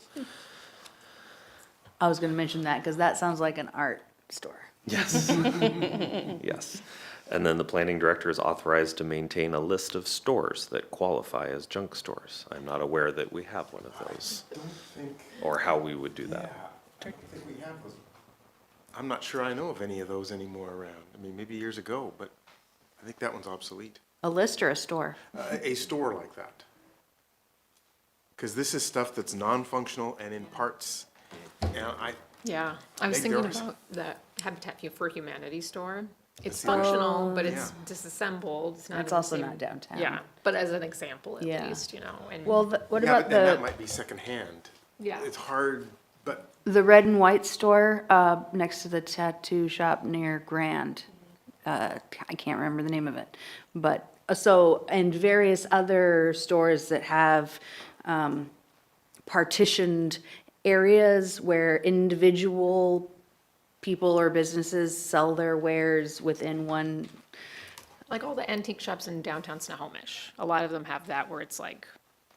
I was gonna mention that, because that sounds like an art store. Yes. Yes. And then the planning director is authorized to maintain a list of stores that qualify as junk stores. I'm not aware that we have one of those, I don't think, or how we would do yeah, that. I don't think we have those. I'm not sure I know of any of those anymore around. I mean, maybe years ago, but I think that one's obsolete. A list or a store? A store like that. Because this is stuff that's non-functional and in parts, and Yeah, I was Big thinking doors. about the Habitat for Humanity store. It's see. functional, but it's Yeah. disassembled. It's not That's in the also same- not downtown. Yeah, but as an example, at Yeah. least, you know, and. Well, what yeah, about but then that the might be secondhand. Yeah. It's hard, but red and white store next to the tattoo shop near Grand? I can't remember the name of it, but and various other stores that have partitioned areas where individual people or businesses sell their wares within one. Like all the antique shops in downtown Snohomish, a lot of them have that where it's like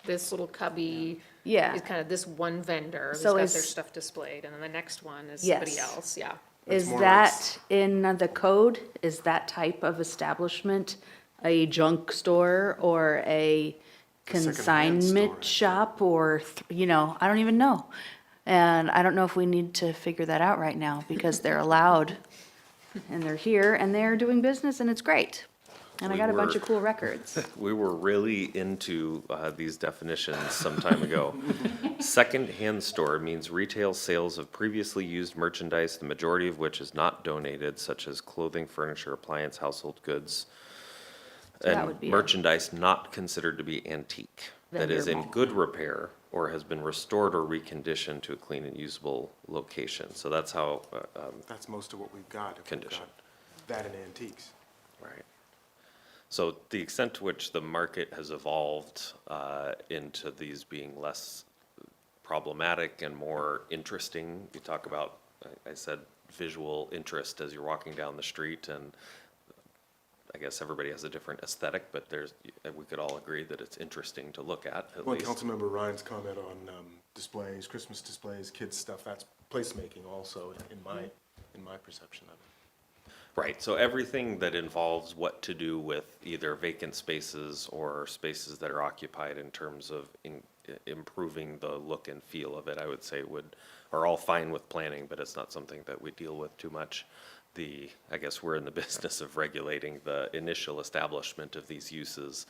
this little cubby Yeah. is kind of this one vendor who's So got is- their stuff displayed, and then the next one is somebody Yes. else, yeah. Is more that in the code? Is that type of establishment a junk store or a secondhand store, I consignment think. shop or, I don't even know. And I don't know if we need to figure that out right now because they're allowed and they're here and they're doing business and it's great. And I We got a bunch were- of cool records. We were really into these definitions some time ago. Second-hand store means retail sales of previously used merchandise, the majority of which is not donated, such as clothing, furniture, appliance, household goods, So that and would be a merchandise not considered to be antique, that is vendor in mall. good repair or has been restored or reconditioned to a clean and usable location. So that's how, That's most of what we've got. If we've Condition. got that in antiques. right. So the extent to which the market has evolved into these being less problematic and more interesting, you talk about, I said, visual interest as you're walking down the street, and I guess everybody has a different aesthetic, but we could all agree that it's interesting to look at Well, least. Councilmember Ryan's comment on displays, Christmas displays, kids' stuff, that's placemaking also in my perception of it. Right, so everything that involves what to do with either vacant spaces or spaces that are occupied in terms of improving the look and feel of it, I would say are all fine with planning, but it's not something that we deal with too much. I guess we're in the business of regulating the initial establishment of these uses.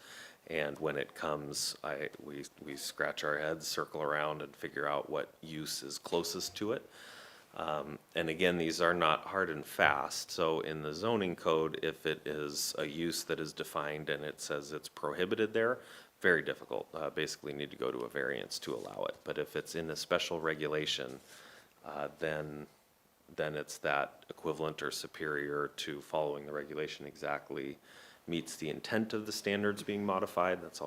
And when it comes, we scratch our heads, circle around and figure out what use is closest to it. And again, these are not hard and fast. So in the zoning code, if it is a use that is defined and it says it's prohibited there, very difficult. Basically need to go to a variance to allow it. But if it's in a special regulation, then it's that equivalent or superior to following the regulation exactly, meets the intent of the standards being modified. That's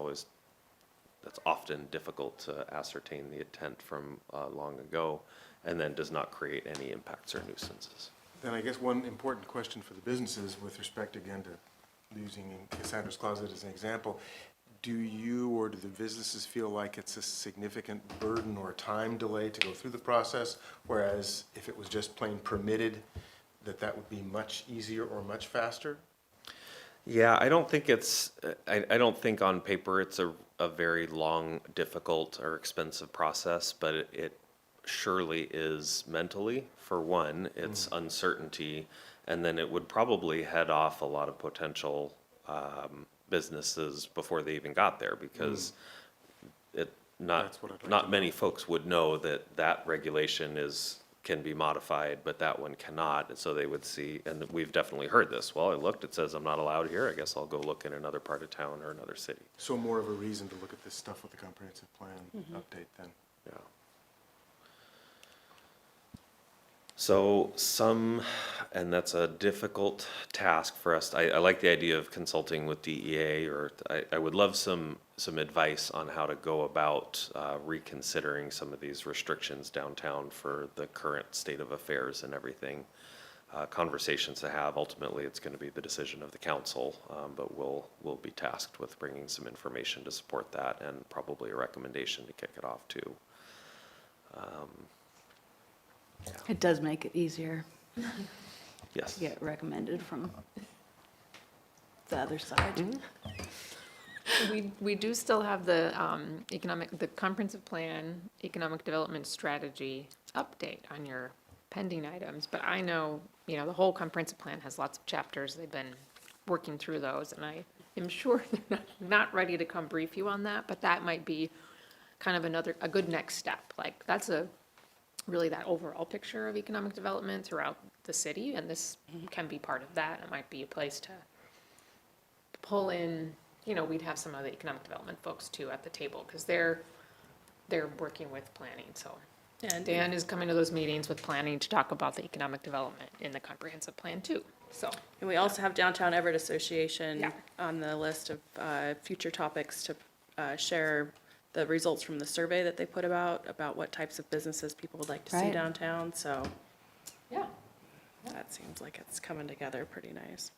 often difficult to ascertain the intent from long ago, and then does not create any impacts or nuisances. Then I guess one important question for the businesses with respect again to using Cassandra's Closet as an example, do you or do the businesses feel like it's a significant burden or time delay to go through the process? Whereas if it was just plain permitted, that would be much easier or much faster? Yeah, I don't think I don't think on paper it's a very long, difficult, or expensive process, but it surely is mentally. For one, it's uncertainty, and then it would probably head off a lot of potential businesses before they even got there, because That's what I'd like to not many folks would know that regulation can be modified, but that one cannot, and so they would see, and we've definitely heard this, well, I looked, it says I'm not allowed here, I guess I'll go look in another part of town or another city. So more of a reason to look at this stuff with the comprehensive plan update then. Yeah. So and that's a difficult task for us. I like the idea of consulting with DEA, or I would love some advice on how to go about reconsidering some of these restrictions downtown for the current state of affairs and everything. Conversations to have. Ultimately, it's going to be the decision of the council, but we'll be tasked with bringing some information to support that, and probably a recommendation to kick it off too. It does make it easier Yes. to get recommended from the other side. We do still have the the comprehensive plan, economic development strategy update on your pending items, but I know, the whole comprehensive plan has lots of chapters. They've been working through those, and I am sure they're not ready to come brief you on that, but that might be kind of a good next step. Like, that's really that overall picture of economic development throughout the city, and this can be part of that. It might be a place to pull in, we'd have some of the economic development folks too at the table, because they're working with planning, so. And Dan is coming to those meetings with planning to talk about the economic development in the comprehensive plan too, so. And we also have Downtown Everett Association Yeah. on the list of future topics to share the results from the survey that they put about what types of businesses people would like to see Right. downtown, so Yeah. that seems like it's coming together pretty nice.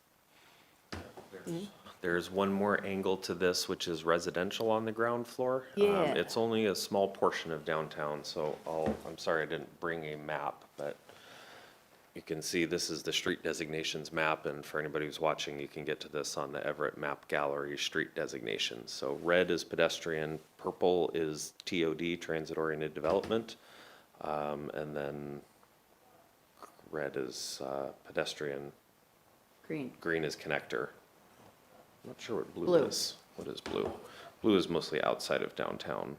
There's one more angle to this, which is residential on the ground floor. Yeah. It's only a small portion of downtown, so I'm sorry I didn't bring a map, but you can see this is the street designations map, and for anybody who's watching, you can get to this on the Everett Map Gallery street designations. So red is pedestrian, purple is TOD, transit-oriented development, and then red is pedestrian, green is connector. I'm not sure what blue Blue. is. What is blue? Blue is mostly outside of downtown.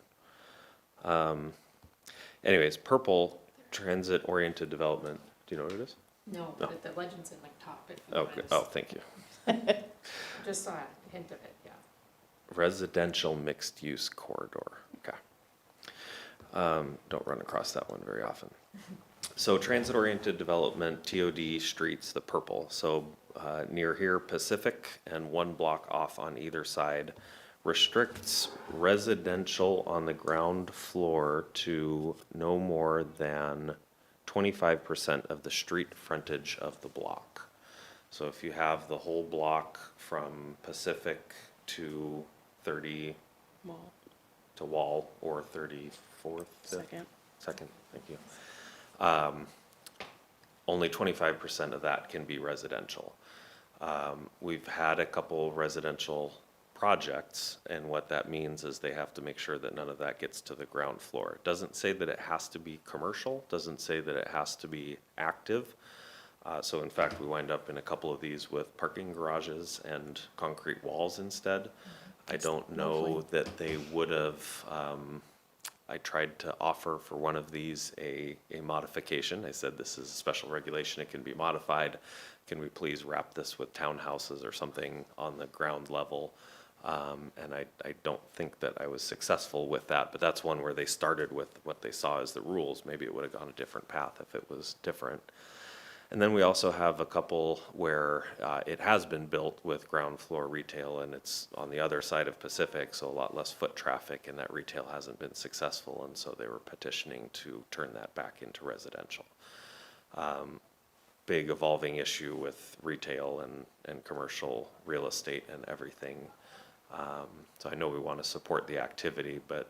Anyways, purple, transit-oriented development. Do you know what it is? No, No. but the legend's in my top. If you Oh, want good. to Oh, thank you. Just saw a hint of it, yeah. Residential mixed-use corridor. Okay. Don't run across that one very often. So transit-oriented development, TOD streets, the purple. So near here, Pacific, and one block off on either side, restricts residential on the ground floor to no more than 25% of the street frontage of the block. So if you have the whole block from Pacific to 30 Well, to Wall, or 34th? second. Second, thank you. Only 25% of that can be residential. We've had a couple residential projects, and what that means is they have to make sure that none of that gets to the ground floor. It doesn't say that it has to be commercial, doesn't say that it has to be active. So in fact, we wind up in a couple of these with parking garages and concrete walls instead. I don't know that they would have, I tried to offer for one of these a modification. I said, this is a special regulation, it can be modified. Can we please wrap this with townhouses or something on the ground level? And I don't think that I was successful with that, but that's one where they started with what they saw as the rules. Maybe it would have gone a different path if it was different. And then we also have a couple where it has been built with ground floor retail, and it's on the other side of Pacific, so a lot less foot traffic, and that retail hasn't been successful, and so they were petitioning to turn that back into residential. Big evolving issue with retail and commercial real estate and everything. So I know we want to support the activity, but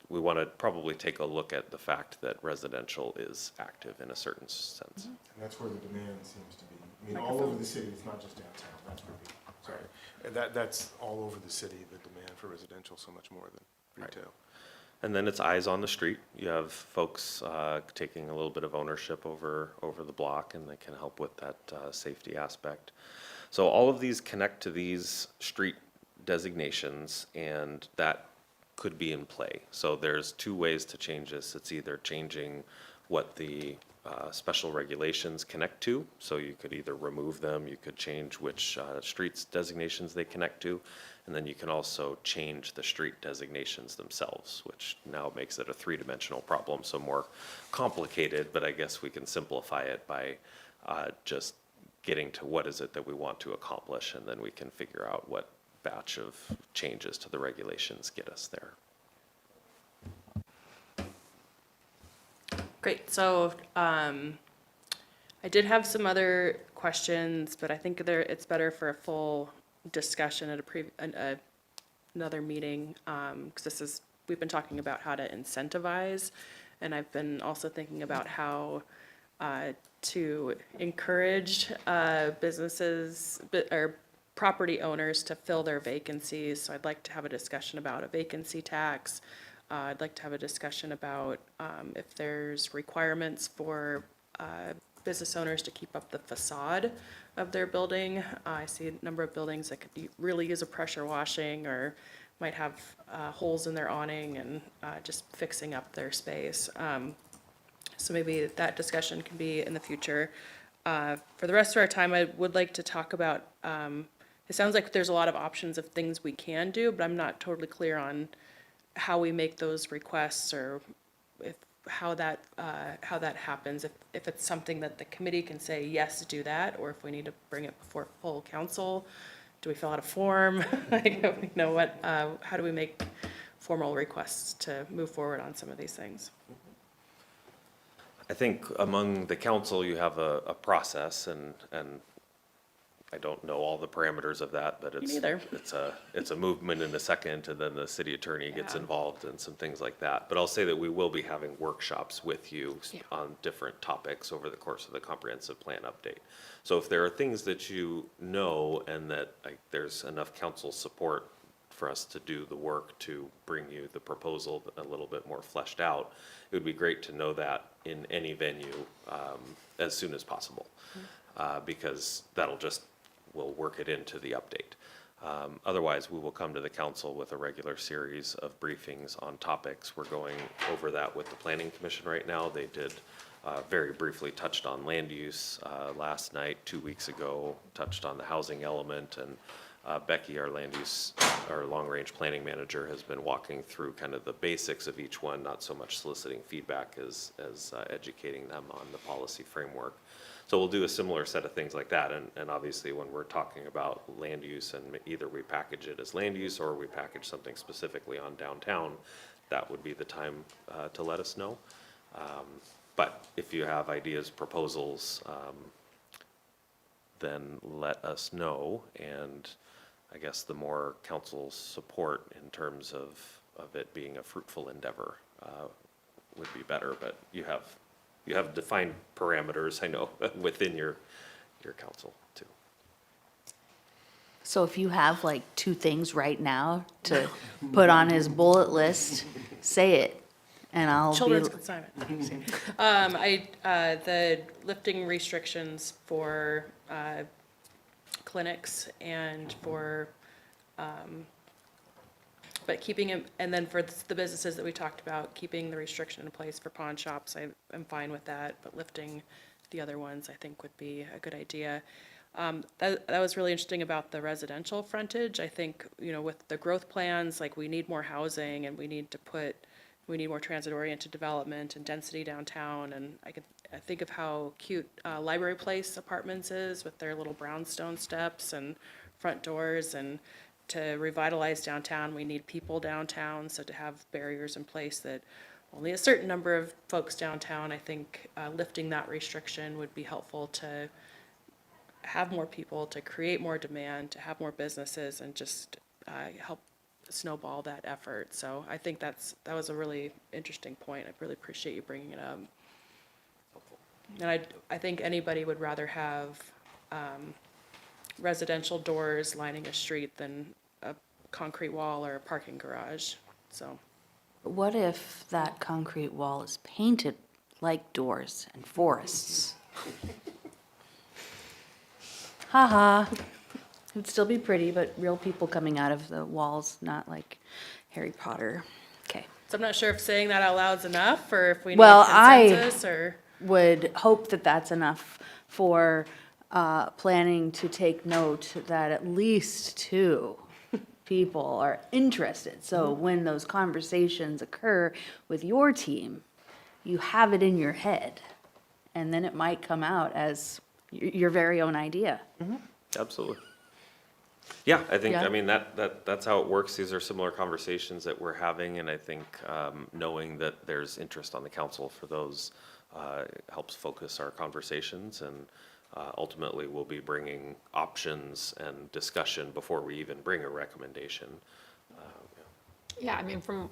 we want to probably take a look at the fact that residential is active in a certain sense. And that's where the demand seems to be. I mean, all over the city, it's not just downtown, that's where people, sorry. That's all over the city, the demand for residential so much more than retail. And then it's eyes on the street. You have folks taking a little bit of ownership over the block, and they can help with that safety aspect. So all of these connect to these street designations, and that could be in play. So there's two ways to change this. It's either changing what the special regulations connect to. So you could either remove them, you could change which streets designations they connect to, and then you can also change the street designations themselves, which now makes it a three-dimensional problem, so more complicated, but I guess we can simplify it by just getting to what is it that we want to accomplish, and then we can figure out what batch of changes to the regulations get us there. Great, so I did have some other questions, but I think it's better for a full discussion at another meeting, because we've been talking about how to incentivize, and I've been also thinking about how to encourage businesses or property owners to fill their vacancies. So I'd like to have a discussion about a vacancy tax. I'd like to have a discussion about if there's requirements for business owners to keep up the facade of their building. I see a number of buildings that could really use a pressure washing, or might have holes in their awning, and just fixing up their space. So maybe that discussion can be in the future. For the rest of our time, I would like to talk about, it sounds like there's a lot of options of things we can do, but I'm not totally clear on how we make those requests, or how that happens, if it's something that the committee can say, yes, do that, or if we need to bring it before full council. Do we fill out a form? How do we make formal requests to move forward on some of these things? I think among the council, you have a process, and I don't know all the parameters of that, but neither. it's a movement in a second, and then the city attorney gets Yeah. involved and some things like that. But I'll say that we will be having workshops with you Yeah. on different topics over the course of the comprehensive plan update. So if there are things that you know and that there's enough council support for us to do the work to bring you the proposal a little bit more fleshed out, it would be great to know that in any venue as soon as possible. Because we'll work it into the update. Otherwise, we will come to the council with a regular series of briefings on topics. We're going over that with the planning commission right now. They did very briefly touched on land use last night, 2 weeks ago, touched on the housing element, and Becky, our long-range planning manager, has been walking through kind of the basics of each one, not so much soliciting feedback as educating them on the policy framework. So we'll do a similar set of things like that, and obviously when we're talking about land use, and either we package it as land use or we package something specifically on downtown, that would be the time to let us know. But if you have ideas, proposals, then let us know, and I guess the more council support in terms of it being a fruitful endeavor would be better, but you have defined parameters, I know, within your council too. So if you have like 2 things right now to put on his bullet list, say it, and I'll be. Children's consignment. The lifting restrictions for clinics and for, but keeping it, and then for the businesses that we talked about, keeping the restriction in place for pawn shops, I'm fine with that, but lifting the other ones, I think would be a good idea. That was really interesting about the residential frontage. I think, with the growth plans, like we need more housing and we need more transit-oriented development and density downtown. And I think of how cute Library Place Apartments is with their little brownstone steps and front doors. And to revitalize downtown, we need people downtown. So to have barriers in place that only a certain number of folks downtown, I think lifting that restriction would be helpful to have more people, to create more demand, to have more businesses, and just help snowball that effort. So I think that was a really interesting point. I really appreciate you bringing it up. And I think anybody would rather have residential doors lining a street than a concrete wall or a parking garage. So What if that concrete wall is painted like doors and forests? Haha. It'd still be pretty, but real people coming out of the walls, not like Harry Potter. Okay. I'm not sure if saying that out loud's enough, or if we need Well, consensus, or. Would hope that that's enough for planning to take note that at least 2 people are interested. So when those conversations occur with your team, you have it in your head, and then it might come out as your very own idea. Absolutely. Yeah, I think, Yeah. I mean, that's how it works. These are similar conversations that we're having, and I think knowing that there's interest on the council for those helps focus our conversations, and ultimately we'll be bringing options and discussion before we even bring a recommendation. Yeah, I mean, from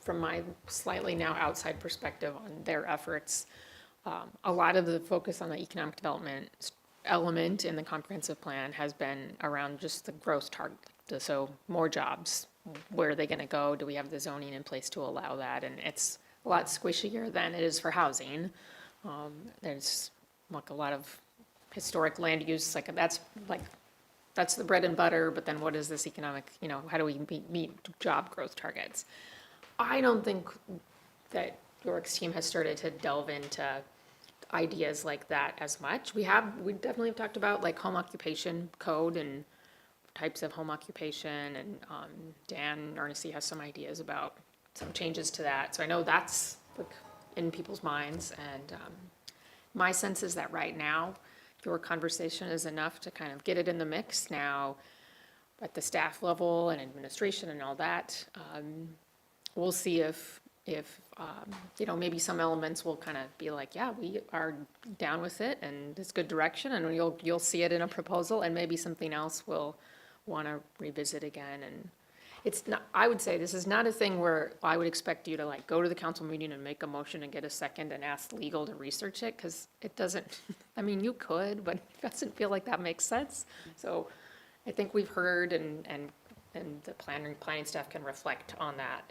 my slightly now outside perspective on their efforts, a lot of the focus on the economic development element in the comprehensive plan has been around just the growth target. So more jobs, where are they gonna go? Do we have the zoning in place to allow that? And it's a lot squishier than it is for housing. There's like a lot of historic land use, that's the bread and butter, but then what is this economic, how do we meet job growth targets? I don't think that York's team has started to delve into ideas like that as much. We definitely have talked about like home occupation code and types of home occupation, and Dan Ernest has some ideas about some changes to that. So I know that's like in people's minds, and my sense is that right now, your conversation is enough to kind of get it in the mix now at the staff level and administration and all that. We'll see if if, you know, maybe some elements will kind of be like, yeah, we are down with it and it's good direction, and you'll see it in a proposal, and maybe something else we'll want to revisit again. And it's not, I would say this is not a thing where I would expect you to like go to the council meeting and make a motion and get a second and ask legal to research it, because it doesn't, I mean, you could, but it doesn't feel like that makes sense. So I think we've heard, and the planning staff can reflect on that.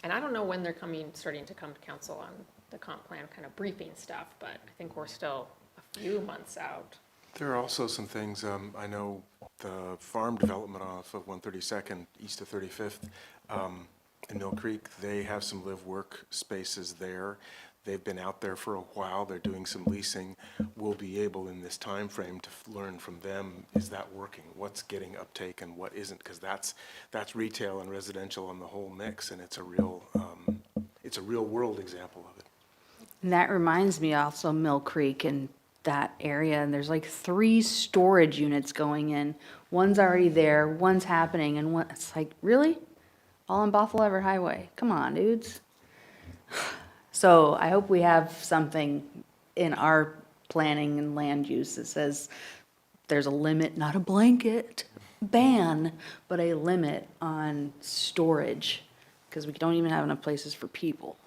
And I don't know when they're starting to come to council on the comp plan kind of briefing stuff, but I think we're still a few months out. There are also some things, I know the farm development off of 132nd, east of 35th, in Mill Creek, they have some live-work spaces there. They've been out there for a while, they're doing some leasing. We'll be able in this time frame to learn from them, is that working? What's getting uptake and what isn't? Because that's retail and residential on the whole mix, and it's a real world example of it. And that reminds me also Mill Creek and that area, and there's like 3 storage units going in. One's already there, one's happening, and one, it's like, really? All on Buffalo Everett Highway? Come on, dudes. So I hope we have something in our planning and land use that says there's a limit, not a blanket ban, but a limit on storage, because we don't even have enough places for people.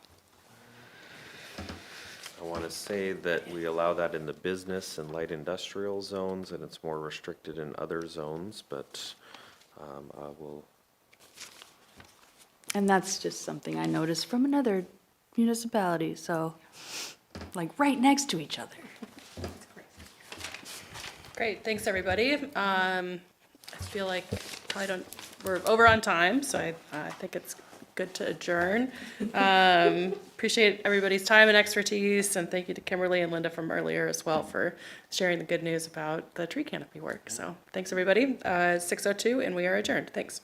I want to say that we allow that in the business and light industrial zones, and it's more restricted in other zones, but I will. And that's just something I noticed from another municipality, so, like, right next to each other. Great, thanks, everybody. I feel like we're over on time, so I think it's good to adjourn. Appreciate everybody's time and expertise, and thank you to Kimberly and Linda from earlier as well for sharing the good news about the tree canopy work. So thanks, everybody. 6:02, and we are adjourned. Thanks.